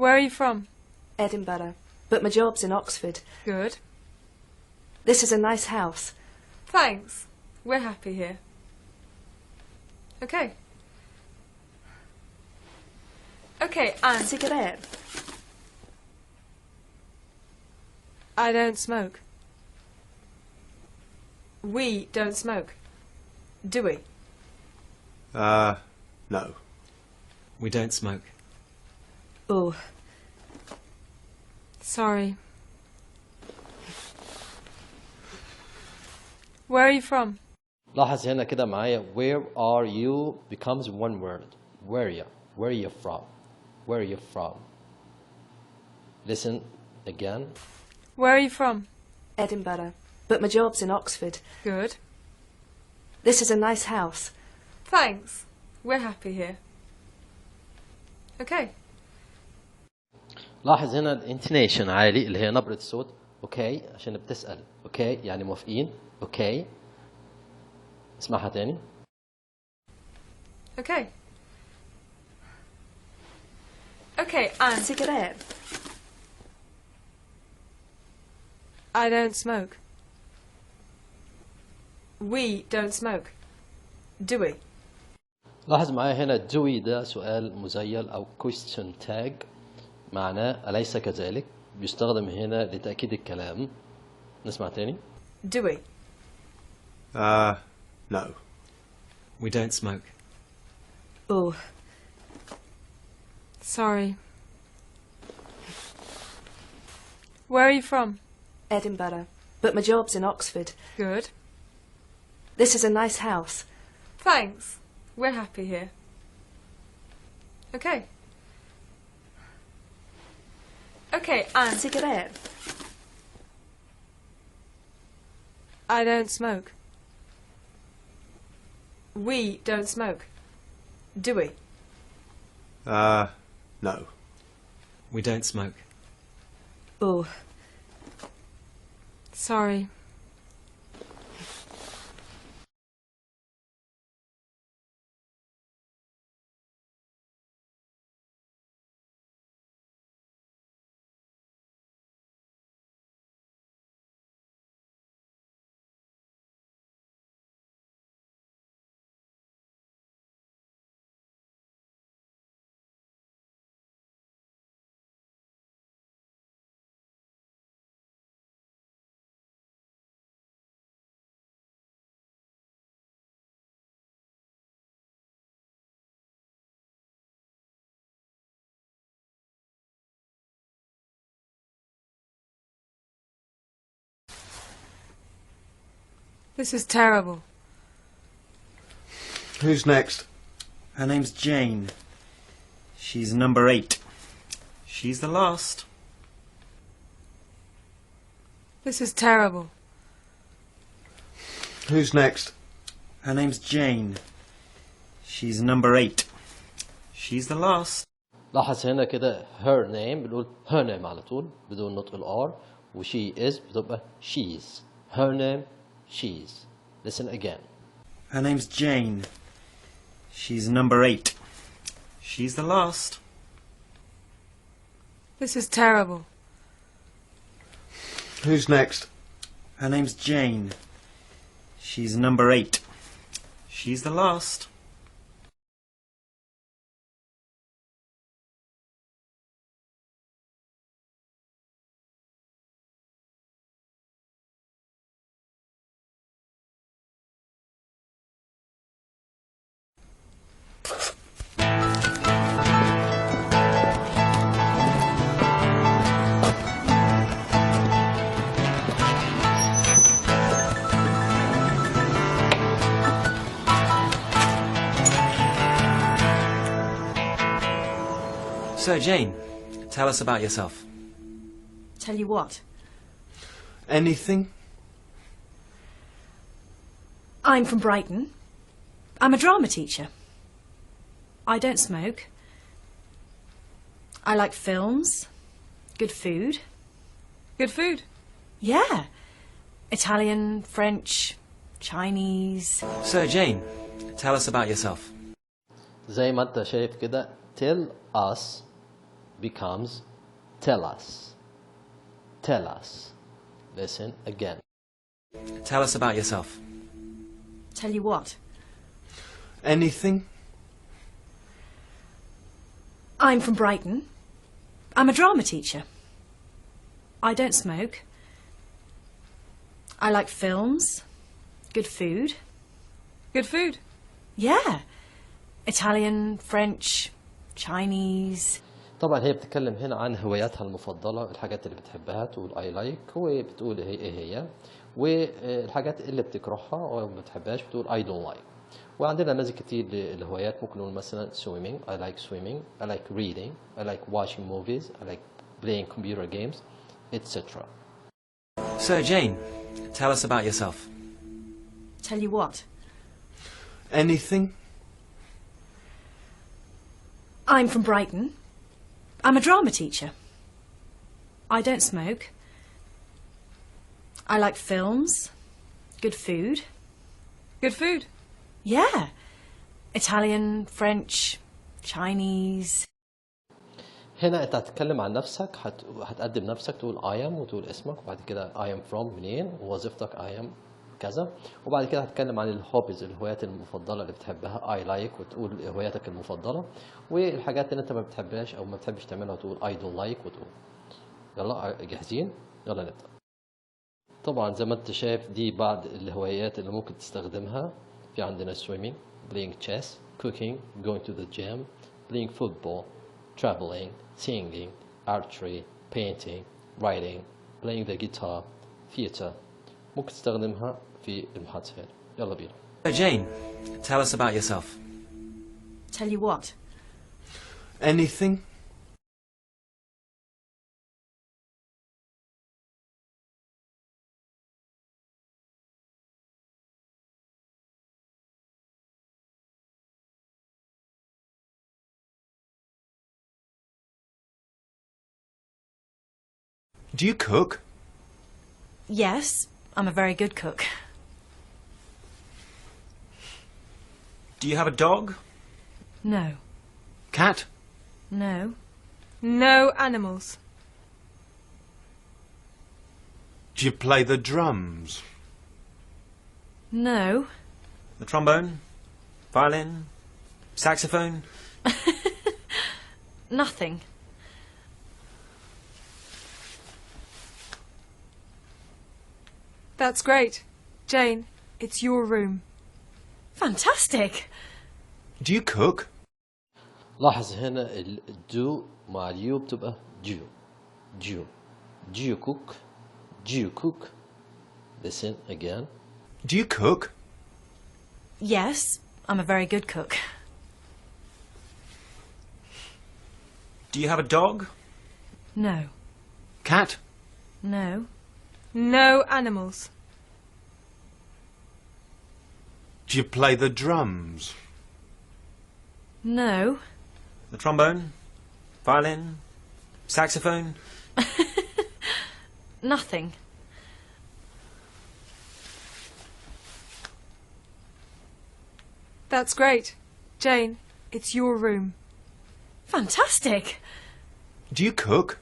Where are you from? Edinburgh, but my job's in Oxford. Good. This is a nice house. Thanks. We're happy here. Okay. Okay, and... Cigarette? I don't smoke. We don't smoke. Do we? No. We don't smoke. Oh. Sorry. Where are you from? لاحظ هنا كده معايا where are you becomes one word. Where are you from? Where are you from? Listen again. Where are you from? Edinburgh, but my job's in Oxford. Good. This is a nice house. Thanks. We're happy here. Okay. لاحظ هنا الانتونيشن عالي اللي هي نبرة الصوت. اوكي عشان بتسأل. اوكي يعني موافقين. اوكي. اسمعها تاني. Okay. Okay, and... Cigarette? I don't smoke. We don't smoke. Do we? لاحظ معايا هنا دوي ده سؤال مزيل أو question tag معناه أليس كذلك بيستخدم هنا لتأكيد الكلام. نسمع تاني. Do we? No. We don't smoke. Oh. Sorry. Where are you from? Edinburgh, but my job's in Oxford. Good. This is a nice house. Thanks. We're happy here. Okay. Okay, and... Cigarette? I don't smoke. We don't smoke. Do we? No. We don't smoke. Oh. Sorry. This is terrible. Who's next? Her name's Jane. She's number 8. She's the last. This is terrible. Who's next? Her name's Jane. She's number 8. She's the last. لاحظ هنا كده her name بنقول her name على طول بدون نطق الار و she is بتبقى she's. Her name she's. Listen again. Her name's Jane. She's number 8. She's the last. This is terrible. Who's next? Her name's Jane. She's number 8. She's the last. So, Jane, tell us about yourself. Tell you what? Anything? I'm from Brighton. I'm a drama teacher. I don't smoke. I like films, good food. Good food. Yeah. Italian, French, Chinese. So, Jane, tell us about yourself. زي ما انت شايف كده tell us becomes tell us. Tell us. Listen again. Tell us about yourself. Tell you what? Anything? I'm from Brighton. I'm a drama teacher. I don't smoke. I like films, good food. Good food. Yeah. Italian, French, Chinese. طبعا هي بتتكلم هنا عن هواياتها المفضلة، الحاجات اللي بتحبها تقول I like، وبتقول ايه هي، والحاجات اللي بتكرهها او ما بتحبهاش بتقول I don't like. وعندنا نماذج كتير للهوايات، ممكن نقول مثلا swimming I like swimming, I like reading, I like watching movies, I like playing computer games, etc. So, Jane, tell us about yourself. Tell you what? Anything? I'm from Brighton. I'm a drama teacher. I don't smoke. I like films, good food. Good food. Yeah. Italian, French, Chinese. هنا انت هتتكلم عن نفسك، هتقدم نفسك، تقول I am وتقول اسمك، وبعد كده I am from منين، ووظيفتك I am كذا، وبعد كده هتتكلم عن الهوبيز، الهوايات المفضله اللي بتحبها I like، وتقول هواياتك المفضله، والحاجات اللي انت ما بتحبهاش او ما بتحبش تعملها وتقول I don't like وتقول. يلا جاهزين؟ يلا نبدا. طبعا زي ما انت شايف دي بعض الهوايات اللي ممكن تستخدمها. في عندنا swimming, playing chess, cooking, going to the gym, playing football, traveling, singing, archery, painting, writing, playing the guitar, theater. ممكن تستخدمها في المحادثات. يلا بينا. So, Jane, tell us about yourself. Tell you what? Anything? Do you cook? Yes, I'm a very good cook. Do you have a dog? No. Cat? No. No animals. Do you play the drums? No. The trombone? Violin? Saxophone? Nothing. That's great. Jane, it's your room. Fantastic. Do you cook? لاحظ هنا الدو مع اليو بتبقى جو. Do you cook? Do you cook? Listen again. Do you cook? Yes, I'm a very good cook. Do you have a dog? No. Cat? No. No animals. Do you play the drums? No. The trombone? Violin? Saxophone? Nothing. That's great. Jane, it's your room. Fantastic. Do you cook?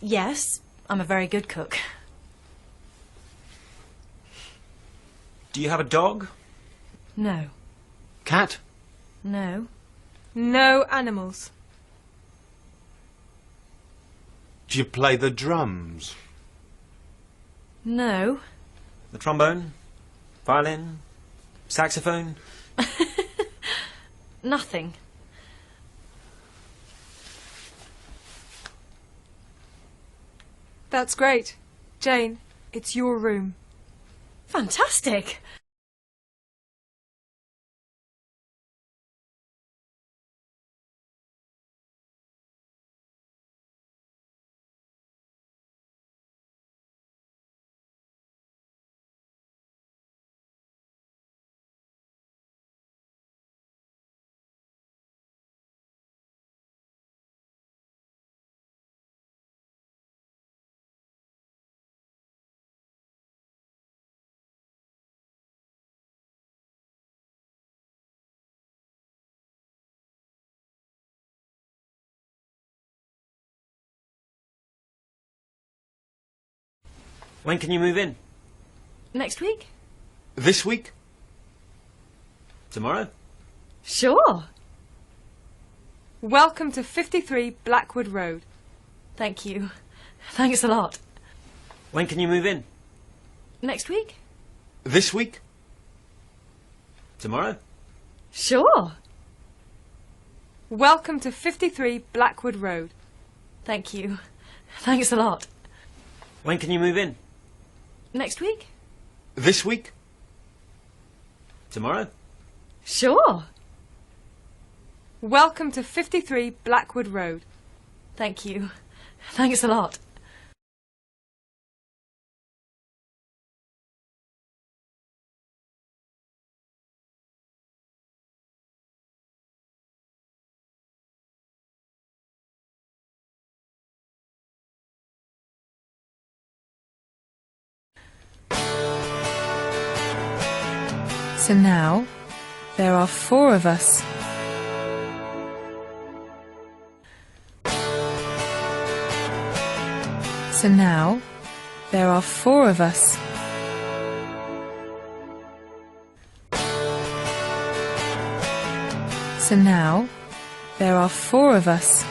Yes, I'm a very good cook. Do you have a dog? No. Cat? No. No animals. Do you play the drums? No. The trombone? Violin? Saxophone? Nothing. That's great. Jane, it's your room. Fantastic. When can you move in? Next week? This week? Tomorrow? Sure. Welcome to 53 Blackwood Road. Thank you. Thanks a lot. When can you move in? Next week? This week? Tomorrow? Sure. Welcome to 53 Blackwood Road. Thank you. Thanks a lot. When can you move in? Next week? This week? Tomorrow? Sure. Welcome to 53 Blackwood Road. Thank you. Thanks a lot. So now, there are 4 of us. So now, there are 4 of us. So now, there are 4 of us.